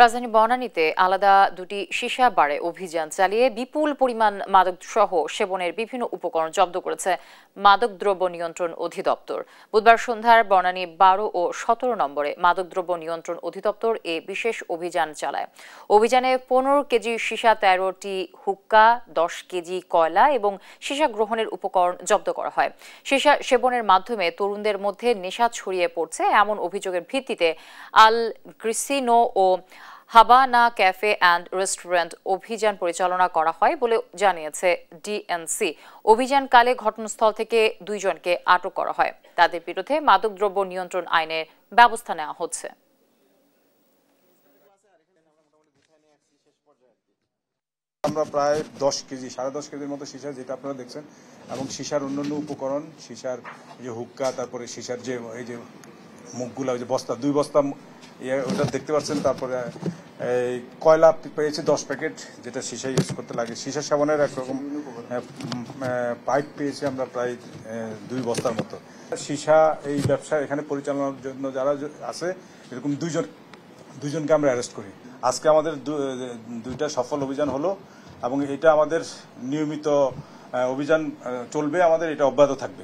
রাজধানী বনানীতে আলাদা দুটি সীসা বারে অভিযান চালিয়ে বিপুল পরিমাণ মাদকসহ সেবনের বিভিন্ন উপকরণ জব্দ করেছে মাদকদ্রব্য নিয়ন্ত্রণ অধিদপ্তর। বুধবার সন্ধ্যায় বনানী 12 ও 17 নম্বরে মাদকদ্রব্য নিয়ন্ত্রণ অধিদপ্তর এ বিশেষ অভিযান চালায়। অভিযানে 15 কেজি সীসা, 13টি হুক্কা, 10 কেজি কয়লা এবং সীসা গ্রহণের উপকরণ জব্দ করা হয়। সীসা সেবনের মাধ্যমে তরুণদের মধ্যে নেশা ছড়িয়ে পড়ছে এমন অভিযোগের ভিত্তিতে আল গ্রিসিনো ও হাবানা ক্যাফে অ্যান্ড রেস্টুরেন্ট অভিযান পরিচালনা করা হয় বলে জানিয়েছে ডিএনসি। অভিযানকালে ঘটনাস্থল থেকে 2 জনকে আটক করা হয়। তাদের বিরুদ্ধে মাদকদ্রব্য নিয়ন্ত্রণ আইনের ব্যবস্থা নেওয়া হচ্ছে। আমরা প্রায় 10 কেজি 10.5 কেজির মতো সীসা, যেটা আপনারা দেখছেন, এবং সীসার অন্যান্য উপকরণ, সীসার যে হুক্কা, তারপরে সীসার যে এই যে মুখগুলা, ওই যে বস্তা, 2 বস্তা ওটা দেখতে পাচ্ছেন। তারপরে এই কয়লা পেয়েছি 10 প্যাকেট, যেটা সীসা ইউজ করতে লাগে। সীসা সাবানের একরকম পাইপ পেয়েছি আমরা প্রায় 2 বস্তার মতো। সীসা এই ব্যবসা এখানে পরিচালনার জন্য যারা আছে, এরকম 2 জনকে আমরা অ্যারেস্ট করি। আজকে আমাদের 2টা সফল অভিযান হলো, এবং এটা আমাদের নিয়মিত অভিযান চলবে, আমাদের এটা অব্যাহত থাকবে।